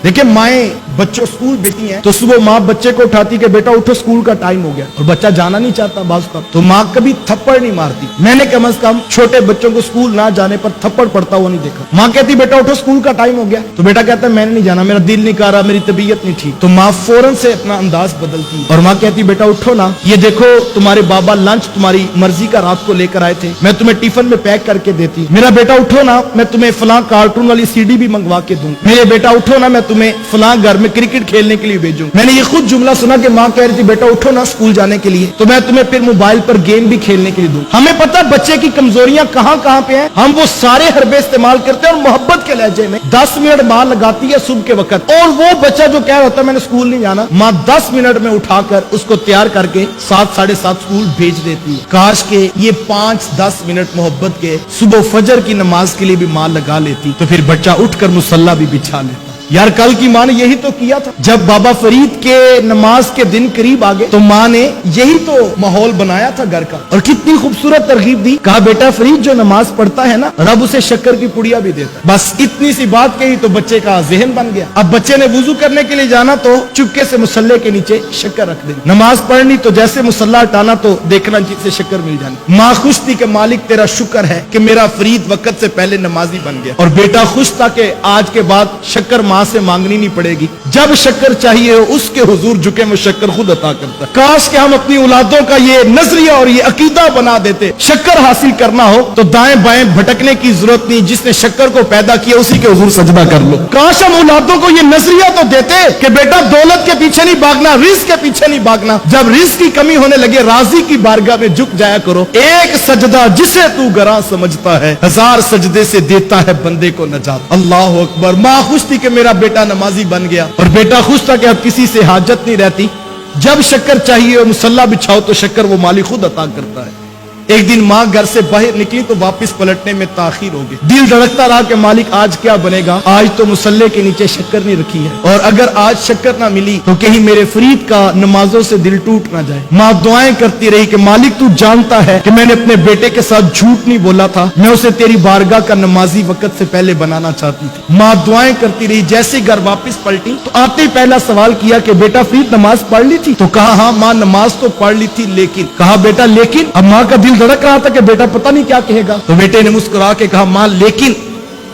देखिए माएँ बच्चों स्कूल भेजती हैं तो सुबह माँ बच्चे को उठाती कि बेटा उठो स्कूल का टाइम हो गया, और बच्चा जाना नहीं चाहता बाज़ का, तो माँ कभी थप्पड़ नहीं मारती। मैंने कम से कम छोटे बच्चों को स्कूल ना जाने पर थप्पड़ पड़ता हुआ नहीं देखा। माँ कहती बेटा उठो स्कूल का टाइम हो गया, तो बेटा कहता है मैंने नहीं जाना, मेरा दिल नहीं कर रहा, मेरी तबीयत नहीं ठीक। तो माँ फौरन से अपना अंदाज बदलती और माँ कहती बेटा उठो ना, ये देखो तुम्हारे बाबा लंच तुम्हारी मर्जी का रात को लेकर आए थे, मैं तुम्हें टिफिन में पैक करके देती। मेरा बेटा उठो ना, मैं तुम्हें फलां कार्टून वाली सीडी भी मंगवा के दूं। मेरे बेटा उठो ना, मैं तुम्हें फलां घर में क्रिकेट खेलने के लिए भेजूं। मैंने ये खुद जुमला सुना कि माँ कह रही थी बेटा उठो ना स्कूल जाने के लिए, तो मैं तुम्हें फिर मोबाइल पर गेम भी खेलने के लिए दूं। हमें पता है बच्चे की कमजोरियां कहां कहां पे हैं, हम वो सारे हरबे इस्तेमाल करते हैं और मोहब्बत के लहजे में 10 मिनट माँ लगाती है सुबह के वक्त, और वो बच्चा जो कह रहा होता है मैंने स्कूल नहीं जाना, माँ 10 मिनट में उठाकर उसको तैयार करके 7 साढ़े 7 स्कूल भेज देती है। काश के ये 5-10 मिनट मोहब्बत के सुबह फजर की नमाज के लिए भी माँ लगा लेती, तो फिर बच्चा उठकर मुसल्ला भी बिछा लेता। यार कल की माँ ने यही तो किया था। जब बाबा फरीद के नमाज के दिन करीब आ गए तो माँ ने यही तो माहौल बनाया था घर का, और कितनी खूबसूरत तरगीब दी। कहा बेटा फरीद जो नमाज पढ़ता है ना, रब उसे शक्कर की पुड़िया भी देता है। बस इतनी सी बात कही तो बच्चे का जहन बन गया। अब बच्चे ने वुजू करने के लिए जाना तो चुपके से मुसल्ले के नीचे शक्कर रख देनी, नमाज पढ़नी तो जैसे मुसल्ला हटाना तो देखना जिससे शक्कर मिल जानी। माँ खुश थी कि मालिक तेरा शुक्र है कि मेरा फरीद वक्त से पहले नमाजी बन गया, और बेटा खुश था कि आज के बाद शक्कर माँ से मांगनी नहीं पड़ेगी, जब शक्कर चाहिए हो उसके हुजूर झुके वो शक्कर खुद अता करता है। काश कि हम अपनी औलादों का ये नजरिया और ये अकीदा बना देते, शक्कर हासिल करना हो तो दाएं बाएं भटकने की जरूरत नहीं, जिसने शक्कर को पैदा किया उसी के हुजूर सजदा कर लो। काश हम औलादों को ये नजरिया तो देते कि बेटा दौलत के पीछे नहीं भागना, रिस्क के पीछे नहीं भागना, जब रिस्क की कमी होने लगे राजी की बारगाह में झुक जाया करो। एक सजदा जिसे तू गरा समझता है, 1000 सजदे से देता है बंदे को नजात। अल्लाह अकबर। माँ खुश थी कि मेरा बेटा नमाजी बन गया, और बेटा खुश था कि अब किसी से हाजत नहीं रहती, जब शक्कर चाहिए मुसल्ला बिछाओ तो शक्कर वो मालिक खुद अता करता है। एक दिन माँ घर से बाहर निकली तो वापस पलटने में ताखीर हो गई। दिल धड़कता रहा कि मालिक आज क्या बनेगा, आज तो मुसल्ले के नीचे शक्कर नहीं रखी है, और अगर आज शक्कर ना मिली तो कहीं मेरे फरीद का नमाजों से दिल टूट ना जाए। माँ दुआएं करती रही कि मालिक तू जानता है कि मैंने अपने बेटे के साथ झूठ नहीं बोला था, मैं उसे तेरी बारगाह का नमाजी वक्त से पहले बनाना चाहती थी। माँ दुआएं करती रही। जैसे घर वापस पलटी तो आते ही पहला सवाल किया कि बेटा फरीद नमाज पढ़ ली थी, तो कहा हाँ माँ नमाज तो पढ़ ली थी, लेकिन। कहा बेटा लेकिन? अब माँ का दिल धड़क रहा था कि बेटा पता नहीं क्या कहेगा, तो बेटे ने मुस्कुरा के कहा मां लेकिन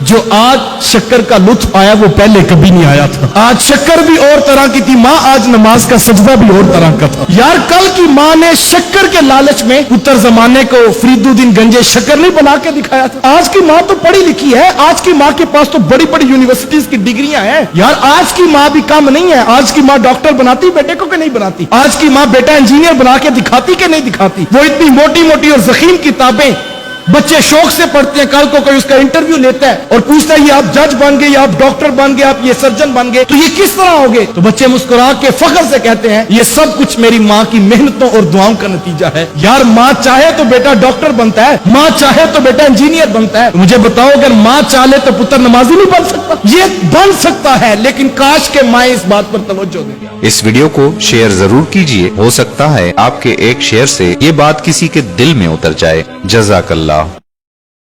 जो आज शक्कर का लुत्फ आया वो पहले कभी नहीं आया था। आज शक्कर भी और तरह की थी माँ, आज नमाज का सजदा भी और तरह का था। यार कल की माँ ने शक्कर के लालच में पुत्र जमाने को फरीदुद्दीन गंजे शक्कर नहीं बना के दिखाया था। आज की माँ तो पढ़ी लिखी है, आज की माँ के पास तो बड़ी बड़ी यूनिवर्सिटीज की डिग्रियां हैं। यार आज की माँ भी कम नहीं है। आज की माँ डॉक्टर बनाती बेटे को कि नहीं बनाती? आज की माँ बेटा इंजीनियर बना के दिखाती कि नहीं दिखाती? वो इतनी मोटी मोटी और जखीम किताबें बच्चे शौक से पढ़ते हैं, कल को कोई उसका इंटरव्यू लेता है और पूछता है ये आप जज बन गए, आप डॉक्टर बन गए, आप ये सर्जन बन गए, तो ये किस तरह हो गए? तो बच्चे मुस्कुरा के फख्र से कहते हैं ये सब कुछ मेरी माँ की मेहनतों और दुआओं का नतीजा है। यार माँ चाहे तो बेटा डॉक्टर बनता है, माँ चाहे तो बेटा इंजीनियर बनता है। मुझे बताओ अगर माँ चाहे तो पुत्र नमाजी नहीं बन सकता? ये बन सकता है, लेकिन काश के माँ इस बात पर तवज्जो दें। इस वीडियो को शेयर जरूर कीजिए, हो सकता है आपके एक शेयर से ये बात किसी के दिल में उतर जाए। जज़ाकल्लाह।